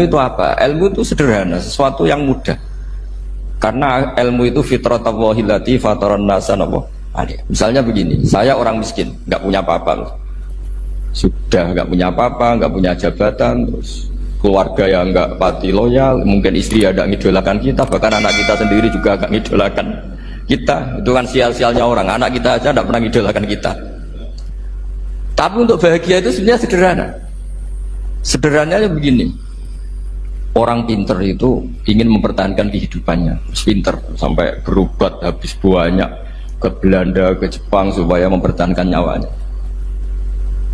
ilmu itu apa? Ilmu itu sederhana, sesuatu yang mudah. Karena ilmu itu fitratallahi allati fataran nasa alaiha. Misalnya begini, saya orang miskin, nggak punya apa-apa, sudah nggak punya apa-apa, nggak punya jabatan, terus keluarga yang nggak pati loyal, mungkin istri ada ngidolakan kita, bahkan anak kita sendiri juga agak ngidolakan kita. Itu kan sial-sialnya orang, anak kita aja tidak pernah ngidolakan kita. Tapi untuk bahagia itu sebenarnya sederhana. Sederhananya begini, orang pinter itu ingin mempertahankan kehidupannya, pinter sampai berobat habis banyak ke Belanda, ke Jepang supaya mempertahankan nyawanya.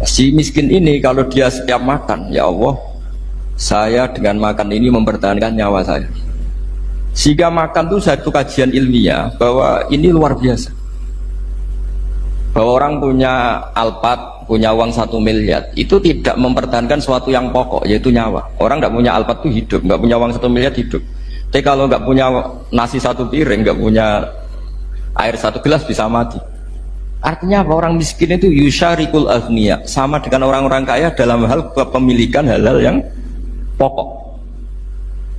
Si miskin ini kalau dia setiap makan, ya Allah, saya dengan makan ini mempertahankan nyawa saya. Sehingga makan itu satu kajian ilmiah bahwa ini luar biasa. Bahwa orang punya Alphard, punya uang 1 miliar, itu tidak mempertahankan sesuatu yang pokok, yaitu nyawa. Orang nggak punya Alphard itu hidup, nggak punya uang 1 miliar hidup. Tapi kalau nggak punya nasi 1 piring, nggak punya air 1 gelas bisa mati. Artinya apa? Orang miskin itu yusyarikul aghniya, sama dengan orang-orang kaya dalam hal kepemilikan hal-hal yang pokok.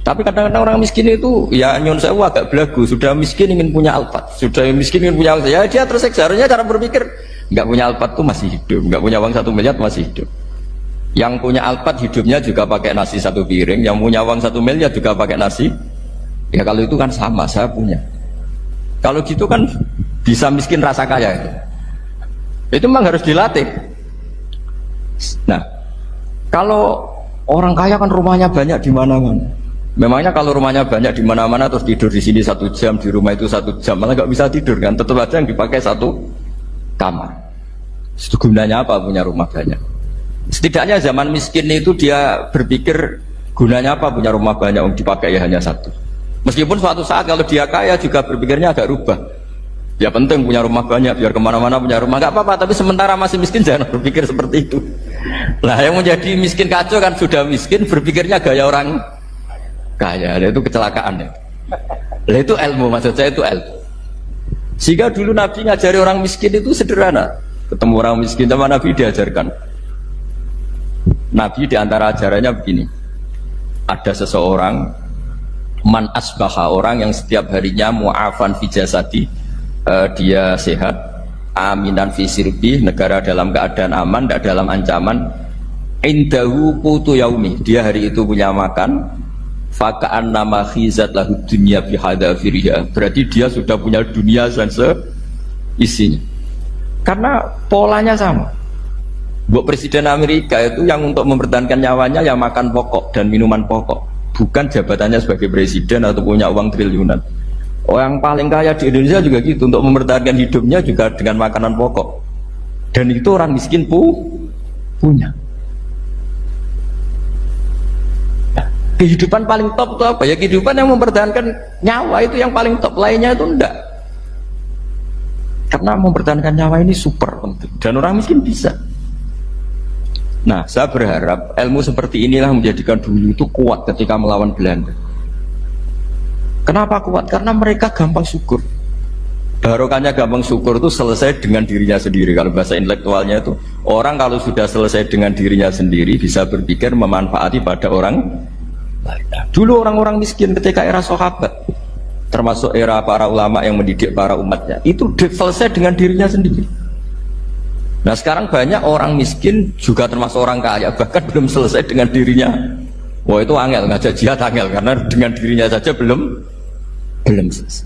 Tapi kadang-kadang orang miskin itu ya nyun sewu agak belagu, sudah miskin ingin punya Alphard, sudah miskin ingin punya, ya dia tersiksa. Harusnya cara berpikir, nggak punya Alphard tuh masih hidup, nggak punya uang 1 miliar masih hidup. Yang punya Alphard hidupnya juga pakai nasi 1 piring, yang punya uang 1 miliar juga pakai nasi. Ya kalau itu kan sama, saya punya. Kalau gitu kan bisa miskin rasa kaya itu. Itu memang harus dilatih. Nah, kalau orang kaya kan rumahnya banyak di mana-mana. Memangnya kalau rumahnya banyak di mana-mana terus tidur di sini 1 jam, di rumah itu 1 jam, malah nggak bisa tidur kan? Tetap aja yang dipakai 1 kamar. Itu gunanya apa punya rumah banyak? Setidaknya zaman miskin itu dia berpikir gunanya apa punya rumah banyak yang dipakai ya hanya 1. Meskipun suatu saat kalau dia kaya juga berpikirnya agak rubah. Ya penting punya rumah banyak biar kemana-mana punya rumah, nggak apa-apa. Tapi sementara masih miskin jangan berpikir seperti itu. Nah yang menjadi miskin kacau kan sudah miskin berpikirnya gaya orang kaya, itu kecelakaan ya. Nah itu ilmu, maksud saya itu ilmu. Sehingga dulu Nabi ngajari orang miskin itu sederhana. Ketemu orang miskin sama Nabi diajarkan. Nabi diantara ajarannya begini. Ada seseorang man asbaha, orang yang setiap harinya mu'afan fi jasadi, dia sehat, aminan fi sirbi, negara dalam keadaan aman, tidak dalam ancaman, indahu qutu yaumi, dia hari itu punya makan, faka'an nama khizat lahu dunya bihadafiriha, berarti dia sudah punya dunia dan seisinya. Karena polanya sama. Buat Presiden Amerika itu yang untuk mempertahankan nyawanya ya makan pokok dan minuman pokok, bukan jabatannya sebagai presiden atau punya uang triliunan. Orang paling kaya di Indonesia juga gitu, untuk mempertahankan hidupnya juga dengan makanan pokok. Dan itu orang miskin punya. Nah, kehidupan paling top itu apa? Ya kehidupan yang mempertahankan nyawa itu yang paling top, lainnya itu enggak. Karena mempertahankan nyawa ini super penting. Dan orang miskin bisa. Nah, saya berharap ilmu seperti inilah menjadikan dulu itu kuat ketika melawan Belanda. Kenapa kuat? Karena mereka gampang syukur. Barokahnya gampang syukur itu selesai dengan dirinya sendiri. Kalau bahasa intelektualnya itu, orang kalau sudah selesai dengan dirinya sendiri bisa berpikir memanfaati pada orang lain. Dulu orang-orang miskin ketika era sahabat, termasuk era para ulama yang mendidik para umatnya, itu selesai dengan dirinya sendiri. Nah sekarang banyak orang miskin juga termasuk orang kaya, bahkan belum selesai dengan dirinya. Wah itu angel, ngajak jihad angel, karena dengan dirinya saja belum selesai.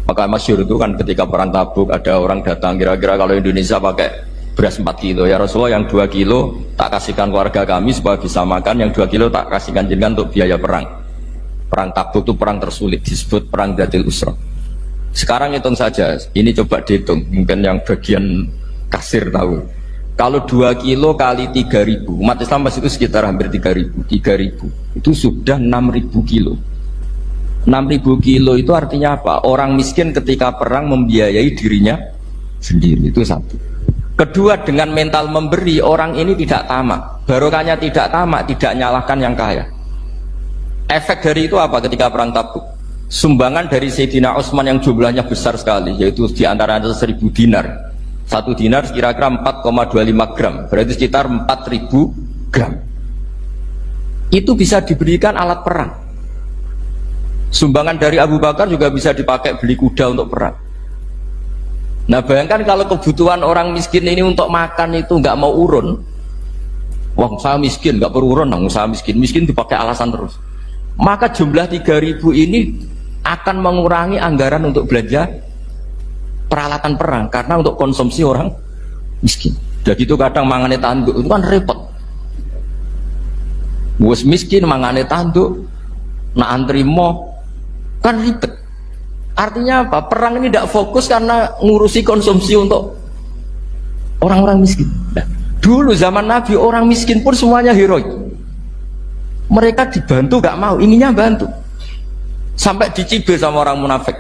Maka masyhur itu kan ketika perang Tabuk ada orang datang, kira-kira kalau Indonesia pakai beras 4 kilo, ya Rasulullah yang 2 kilo tak kasihkan keluarga kami supaya bisa makan, yang 2 kilo tak kasihkan jenengan untuk biaya perang. Perang Tabuk itu perang tersulit, disebut perang Dzatil Usra. Sekarang hitung saja, ini coba dihitung, mungkin yang bagian kasir tahu. Kalau 2 kilo kali 3.000, umat Islam itu sekitar hampir 3.000 itu sudah 6.000 kilo. 6.000 kilo itu artinya apa? Orang miskin ketika perang membiayai dirinya sendiri, itu satu. Kedua, dengan mental memberi, orang ini tidak tamak. Barokahnya tidak tamak, tidak nyalahkan yang kaya. Efek dari itu apa ketika perang Tabuk? Sumbangan dari Sayyidina Utsman yang jumlahnya besar sekali, yaitu diantara 1.000 dinar. 1 dinar kira-kira 4,25 gram, berarti sekitar 4.000 gram. itu bisa diberikan alat perang. Sumbangan dari Abu Bakar juga bisa dipakai beli kuda untuk perang. Nah bayangkan kalau kebutuhan orang miskin ini untuk makan itu nggak mau urun. Wah saya miskin, nggak perlu urun, saya miskin dipakai alasan terus. Maka jumlah 3.000 ini akan mengurangi anggaran untuk belanja peralatan perang karena untuk konsumsi orang miskin. Jadi itu kadang mangane tanduk itu kan repot. Wes miskin mangane tanduk, nak antri mo kan ribet. Artinya apa? Perang ini tidak fokus karena ngurusi konsumsi untuk orang-orang miskin. Nah, dulu zaman Nabi orang miskin pun semuanya heroik. Mereka dibantu gak mau, inginnya bantu. Sampai dicibir sama orang munafik.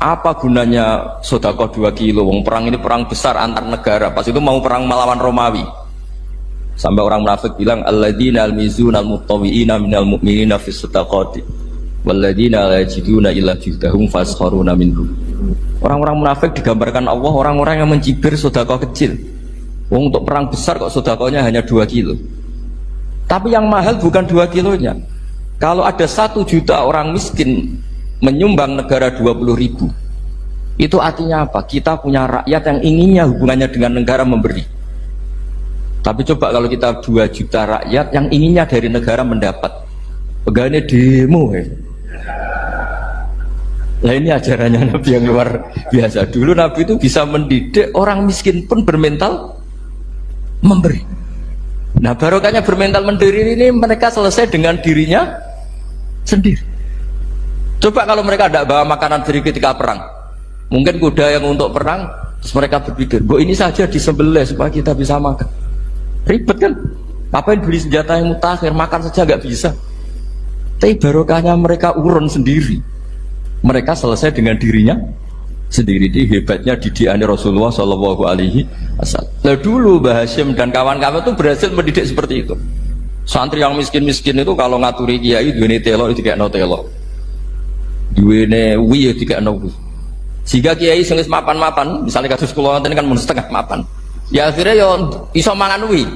Apa gunanya sedekah 2 kilo? Wong perang ini perang besar antar negara. Pas itu mau perang melawan Romawi. Sampai orang munafik bilang alladzina almizuna almuttawiina minal mu'minina fis sadaqati walladzina la yajiduna illa juhdahum faskharuna minhum. Orang-orang munafik digambarkan Allah orang-orang yang mencibir sedekah kecil. Wong untuk perang besar kok sedekahnya hanya 2 kilo. Tapi yang mahal bukan 2 kilonya. Kalau ada 1 juta orang miskin menyumbang negara 20.000, itu artinya apa? Kita punya rakyat yang inginnya hubungannya dengan negara memberi. Tapi coba kalau kita 2 juta rakyat yang inginnya dari negara mendapat, pegawainya demo ya. Nah ini ajarannya Nabi yang luar biasa. Dulu Nabi itu bisa mendidik orang miskin pun bermental memberi. Nah barokahnya bermental mendiri ini mereka selesai dengan dirinya sendiri. Coba kalau mereka tidak bawa makanan dari ketika perang, mungkin kuda yang untuk perang, terus mereka berpikir, bu ini saja disembelih supaya kita bisa makan. Ribet kan? Ngapain beli senjata yang mutakhir, makan saja nggak bisa. Tapi barokahnya mereka urun sendiri. Mereka selesai dengan dirinya sendiri. Ini hebatnya didikan Rasulullah Shallallahu Alaihi Wasallam. Nah dulu Mbah Hashim dan kawan-kawan itu berhasil mendidik seperti itu. Santri yang miskin-miskin itu kalau ngaturi kiai duwene telo itu kayak no telo, duwene wi itu kayak no. Sehingga kiai sing wis mapan-mapan, misalnya kasus kula wonten kan mun setengah mapan. Ya akhirnya yo iso mangan wi.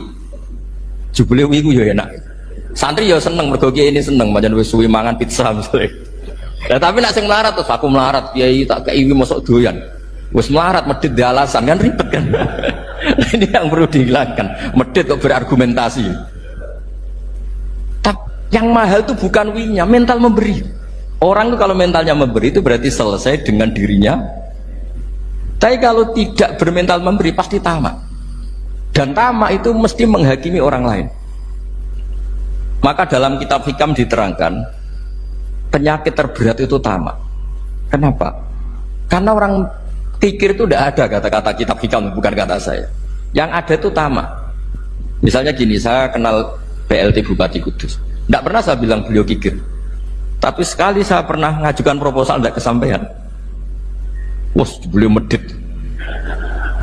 Jebule wi ku yo enak. Santri yo seneng mergo kiai ini seneng pancen wis suwi mangan pizza misalnya. Nah, tapi nak sing melarat terus aku melarat kiai tak kei wi mosok doyan. Wis melarat medhit di alasan kan ribet kan. Ini yang perlu dihilangkan. Medhit kok berargumentasi. Tapi yang mahal itu bukan wi-nya, mental memberi. Orang itu kalau mentalnya memberi itu berarti selesai dengan dirinya. Tapi kalau tidak bermental memberi pasti tamak. Dan tamak itu mesti menghakimi orang lain. Maka dalam kitab Hikam diterangkan penyakit terberat itu tamak. Kenapa? Karena orang pikir itu tidak ada kata-kata kitab Hikam, bukan kata saya. Yang ada itu tamak. Misalnya gini, saya kenal PLT Bupati Kudus. Tidak pernah saya bilang beliau kikir. Tapi sekali saya pernah ngajukan proposal tidak kesampaian. Wah, beliau medit.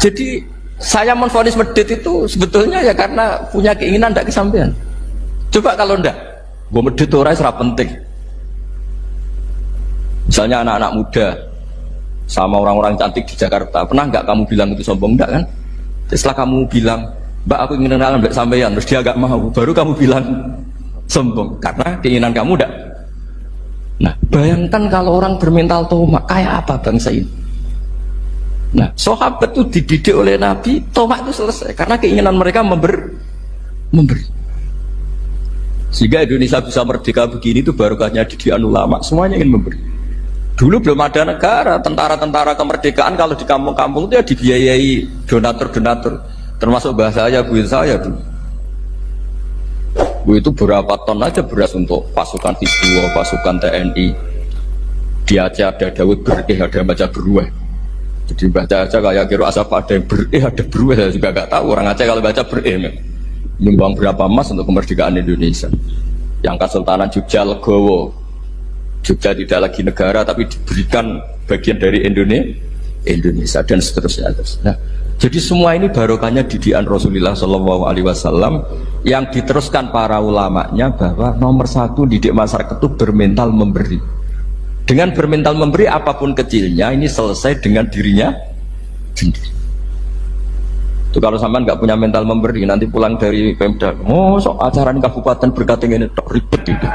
Jadi saya menvonis medit itu sebetulnya ya karena punya keinginan tidak kesampaian. Coba kalau enggak, gue medit orang serap penting. Misalnya anak-anak muda sama orang-orang cantik di Jakarta, pernah nggak kamu bilang itu sombong? Enggak kan? Jadi setelah kamu bilang, Mbak aku ingin kenalan Mbak sampean, terus dia agak mau, baru kamu bilang sombong karena keinginan kamu enggak. Nah, bayangkan kalau orang bermental tomak, kayak apa bangsa ini? Nah, sahabat itu dididik oleh Nabi, tomak itu selesai karena keinginan mereka memberi. Sehingga Indonesia bisa merdeka begini itu barokahnya didikan ulama, semuanya ingin memberi. Dulu belum ada negara, tentara-tentara kemerdekaan kalau di kampung-kampung itu ya dibiayai donatur-donatur, termasuk bahasa saya, buin saya dulu. Itu berapa ton aja beras untuk pasukan Hizbullah, pasukan TNI. Di Aceh ada Dawud Bereh, ada yang baca beruah. Jadi baca aja kayak kira asap ada yang bereh, ada beruah, saya juga gak tahu orang Aceh kalau baca bereh. Nyumbang berapa emas untuk kemerdekaan Indonesia. Yang Kesultanan Jogja Legowo, Jogja tidak lagi negara tapi diberikan bagian dari Indonesia dan seterusnya. Nah, jadi semua ini barokahnya didikan Rasulullah SAW yang diteruskan para ulamanya bahwa nomor 1 didik masyarakat itu bermental memberi. Dengan bermental memberi apapun kecilnya ini selesai dengan dirinya sendiri. Itu kalau sampean nggak punya mental memberi, nanti pulang dari Pemda, oh sok acara di kabupaten berkatnya ini ribet itu.